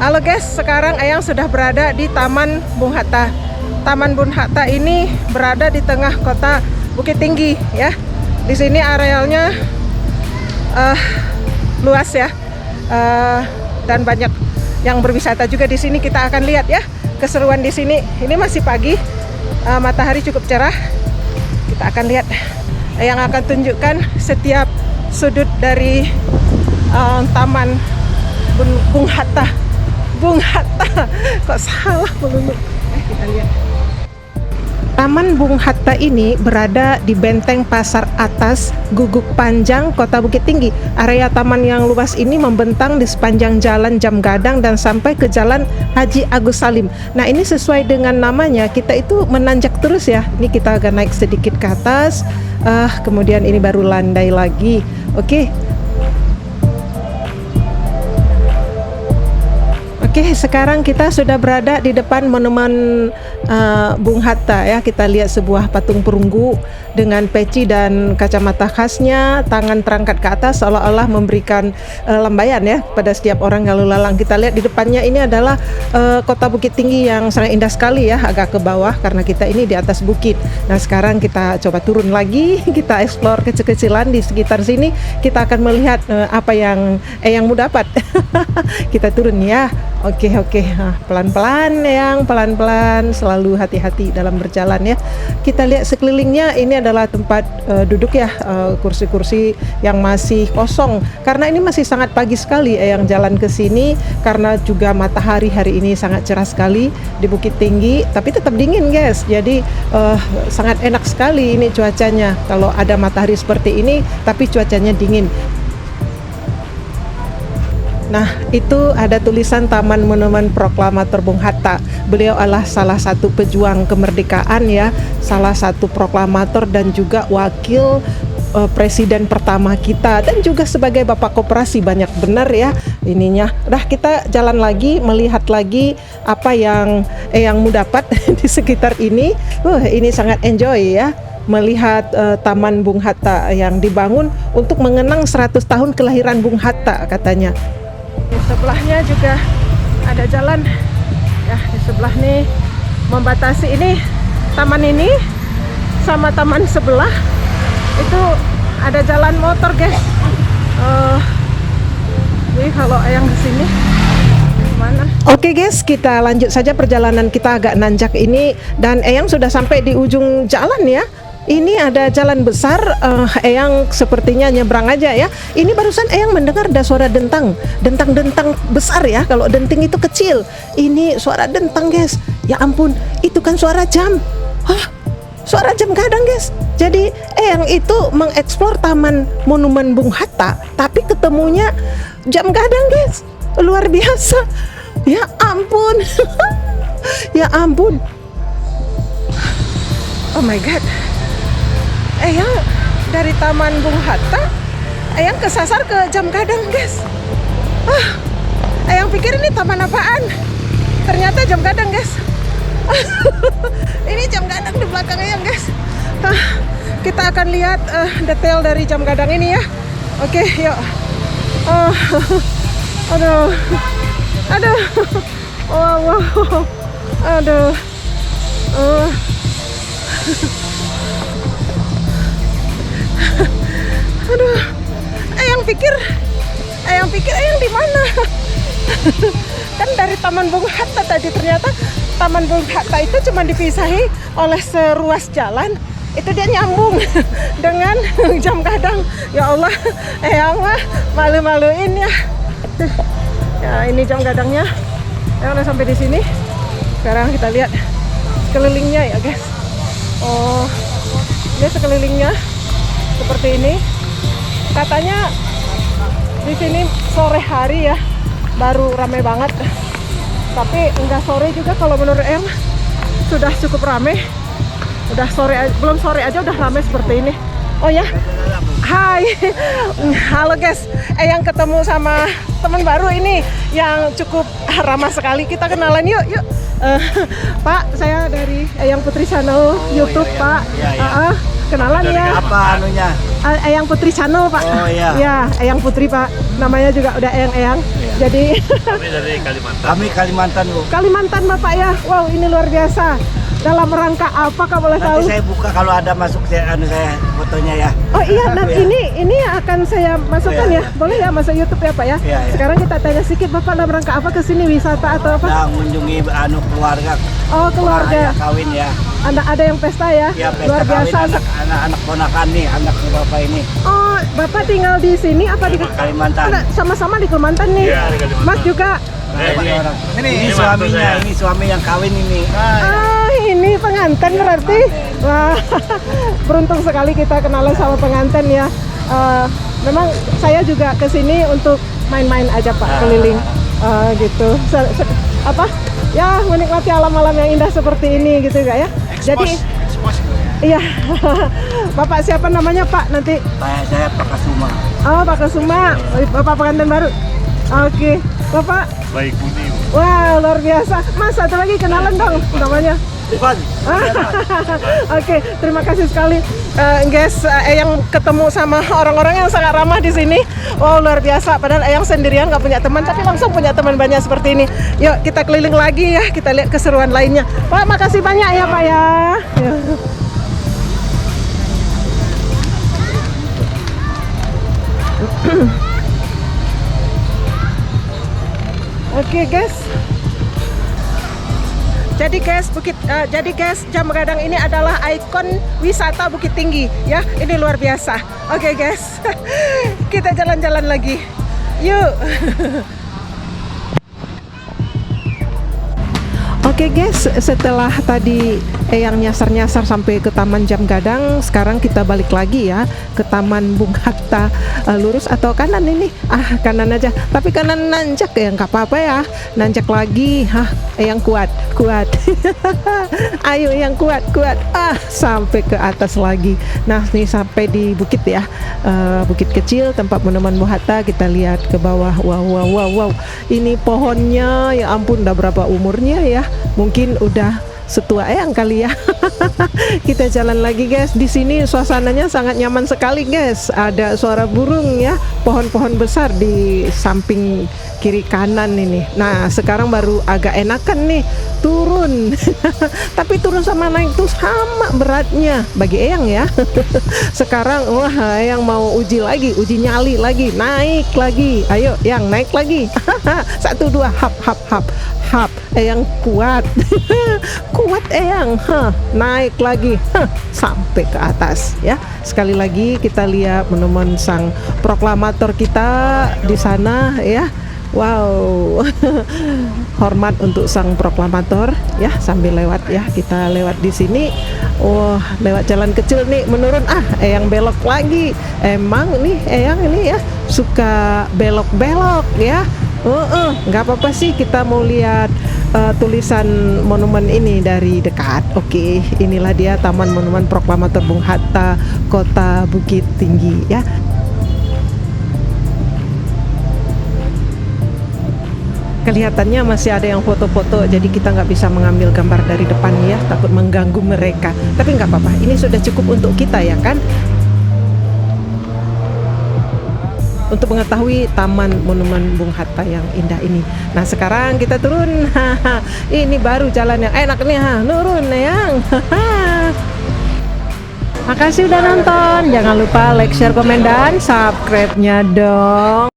Halo guys, sekarang Eyang sudah berada di Taman Bung Hatta. Taman Bung Hatta ini berada di tengah kota Bukit Tinggi ya. Di sini arealnya luas ya, dan banyak yang berwisata juga di sini. Kita akan lihat ya keseruan di sini. Ini masih pagi, matahari cukup cerah. Kita akan lihat. Eyang akan tunjukkan setiap sudut dari Taman Bung Hatta. Bung Hatta, kok salah melulu. Kita lihat. Taman Bung Hatta ini berada di Benteng Pasar Atas, Guguk Panjang, Kota Bukit Tinggi. Area taman yang luas ini membentang di sepanjang Jalan Jam Gadang dan sampai ke Jalan Haji Agus Salim. Nah, ini sesuai dengan namanya, kita itu menanjak terus ya. Ini kita agak naik sedikit ke atas, kemudian ini baru landai lagi. Oke. Oke, sekarang kita sudah berada di depan monumen Bung Hatta ya. Kita lihat sebuah patung perunggu dengan peci dan kacamata khasnya, tangan terangkat ke atas seolah-olah memberikan lambaian ya pada setiap orang lalu lalang. Kita lihat di depannya ini adalah kota Bukit Tinggi yang sangat indah sekali ya, agak ke bawah karena kita ini di atas bukit. Nah, sekarang kita coba turun lagi, kita explore kecil-kecilan di sekitar sini. Kita akan melihat apa yang mau dapat. Kita turun ya. Oke, pelan-pelan yang pelan-pelan, selalu hati-hati dalam berjalan ya. Kita lihat sekelilingnya, ini adalah tempat duduk ya, kursi-kursi yang masih kosong karena ini masih sangat pagi sekali. Yang jalan ke sini karena juga matahari hari ini sangat cerah sekali di Bukit Tinggi, tapi tetap dingin guys. Jadi sangat enak sekali ini cuacanya kalau ada matahari seperti ini, tapi cuacanya dingin. Nah, itu ada tulisan Taman Monumen Proklamator Bung Hatta. Beliau adalah salah satu pejuang kemerdekaan ya, salah satu proklamator dan juga wakil presiden pertama kita, dan juga sebagai bapak koperasi. Banyak benar ya ininya. Udah, kita jalan lagi, melihat lagi apa yang mau dapat di sekitar ini. Ini sangat enjoy ya, melihat Taman Bung Hatta yang dibangun untuk mengenang 100 tahun kelahiran Bung Hatta katanya. Di sebelahnya juga ada jalan ya, di sebelah nih membatasi ini taman ini sama taman sebelah itu ada jalan motor guys. Jadi kalau yang di sini mana? Oke guys, kita lanjut saja perjalanan kita agak nanjak ini, dan Eyang sudah sampai di ujung jalan ya. Ini ada jalan besar, Eyang sepertinya nyebrang aja ya. Ini barusan Eyang mendengar ada suara dentang besar ya. Kalau denting itu kecil, ini suara dentang guys. Ya ampun, itu kan suara jam. Suara jam gadang guys. Jadi Eyang itu mengeksplor Taman Monumen Bung Hatta, tapi ketemunya jam gadang guys. Luar biasa. Ya ampun. Ya ampun. Oh my god. Eyang dari Taman Bung Hatta, Eyang kesasar ke jam gadang guys. Eyang pikir ini taman apaan, ternyata jam gadang guys. Ini jam gadang di belakang Eyang guys. Kita akan lihat detail dari jam gadang ini ya. Oke, yuk. Aduh. Wow. Aduh. Aduh, Eyang pikir Eyang di mana? Kan dari Taman Bung Hatta tadi, ternyata Taman Bung Hatta itu cuma dipisahi oleh seruas jalan. Itu dia nyambung dengan jam gadang. Ya Allah, Eyang mah malu-maluin ya. Ya, ini jam gadangnya. Eyang udah sampai di sini. Sekarang kita lihat sekelilingnya ya guys. Oh, dia sekelilingnya seperti ini. Katanya di sini sore hari ya baru ramai banget, tapi enggak sore juga. Kalau menurut Eyang sudah cukup ramai. Udah sore, belum sore aja udah ramai seperti ini. Oh ya, hai, halo guys. Eyang ketemu sama teman baru ini yang cukup ramah sekali. Kita kenalan yuk. Pak, saya dari Eyang Putri Channel YouTube ya, Pak. Ya. Kenalan dari ya. Apa anunya? Eyang Putri Channel Pak. Oh iya. Ya, Eyang Putri Pak. Namanya juga udah Eyang. Ya. Jadi Kami dari Kalimantan. Kami Kalimantan, Bu. Kalimantan Bapak ya. Wow, ini luar biasa. Dalam rangka apa Kak boleh tahu? Nanti saya buka kalau ada masuk saya fotonya ya. Oh iya, nah Ya. ini akan saya masukkan Oh, iya, ya. Boleh ya masuk YouTube ya Pak ya? Iya, iya. Sekarang kita tanya sedikit Bapak dalam rangka apa ke sini, wisata atau apa? Nah, mengunjungi keluarga. Oh, keluarga. Kawin ya. Ada yang pesta ya? Ya, pesta Luar kawin biasa. anak ponakan nih, anak Bapak ini. Oh, Bapak tinggal di sini apa di Kalimantan. Ada, sama-sama di Kalimantan nih. Iya, di Kalimantan. Mas juga. Nah, ini orang. Ini ini suaminya, mantu saya. ini suami yang kawin ini. Ini pengantin berarti. Wah, beruntung sekali kita kenalan sama pengantin ya. Memang saya juga ke sini untuk main-main aja Pak, keliling gitu. Apa? Ya, menikmati alam-alam yang indah seperti ini gitu ya. Jadi iya. Bapak siapa namanya Pak nanti? Saya Pak Kasuma. Oh, Pak Kesuma. Bapak pengantin baru. Oke. Bapak. Baik Budi. Wah, luar biasa. Mas, satu lagi kenalan dong namanya. Ivan. Oke, terima kasih sekali guys, Eyang ketemu sama orang-orang yang sangat ramah di sini. Wow, luar biasa. Padahal Eyang sendirian nggak punya teman, tapi langsung punya teman banyak seperti ini. Yuk kita keliling lagi ya, kita lihat keseruan lainnya. Pak, makasih banyak ya Pak ya. Oke guys. Jadi guys, Jam Begadang ini adalah ikon wisata Bukit Tinggi ya. Ini luar biasa. Oke guys. Kita jalan-jalan lagi. Yuk. Oke guys, setelah tadi Eyang nyasar-nyasar sampai ke Taman Jam Gadang, sekarang kita balik lagi ya ke Taman Bung Hatta. Lurus atau kanan ini? Kanan aja. Tapi kanan nanjak ya, nggak apa-apa ya. Nanjak lagi. Eyang kuat. Ayo yang kuat. Sampai ke atas lagi. Nah, nih sampai di bukit ya. Bukit kecil tempat monumen Bung Hatta. Kita lihat ke bawah. Wow. Ini pohonnya ya ampun, udah berapa umurnya ya? Mungkin udah setua Eyang kali ya. Kita jalan lagi guys. Di sini suasananya sangat nyaman sekali guys. Ada suara burung ya, pohon-pohon besar di samping kiri kanan ini. Nah, sekarang baru agak enakan nih turun. Tapi turun sama naik tuh sama beratnya bagi Eyang ya. Sekarang wah, Eyang mau uji nyali lagi, naik lagi. Ayo, yang naik lagi. 1 2 hap. Eyang kuat. Kuat Eyang. Naik lagi. Sampai ke atas ya. Sekali lagi kita lihat monumen sang proklamator kita di sana ya. Wow. Hormat untuk sang proklamator ya, sambil lewat ya. Kita lewat di sini. Lewat jalan kecil nih menurun. Eyang belok lagi. Emang nih Eyang ini ya suka belok-belok ya. Nggak apa-apa sih, kita mau lihat tulisan monumen ini dari dekat. Oke, inilah dia Taman Monumen Proklamator Bung Hatta, Kota Bukit Tinggi ya. Kelihatannya masih ada yang foto-foto, jadi kita nggak bisa mengambil gambar dari depan ya, takut mengganggu mereka. Tapi nggak apa-apa, ini sudah cukup untuk kita ya kan, untuk mengetahui Taman Monumen Bung Hatta yang indah ini. Nah, sekarang kita turun. Ini baru jalan yang enak nih, nurun Eyang. Makasih udah nonton. Jangan lupa like, share, komen, dan subscribe-nya dong.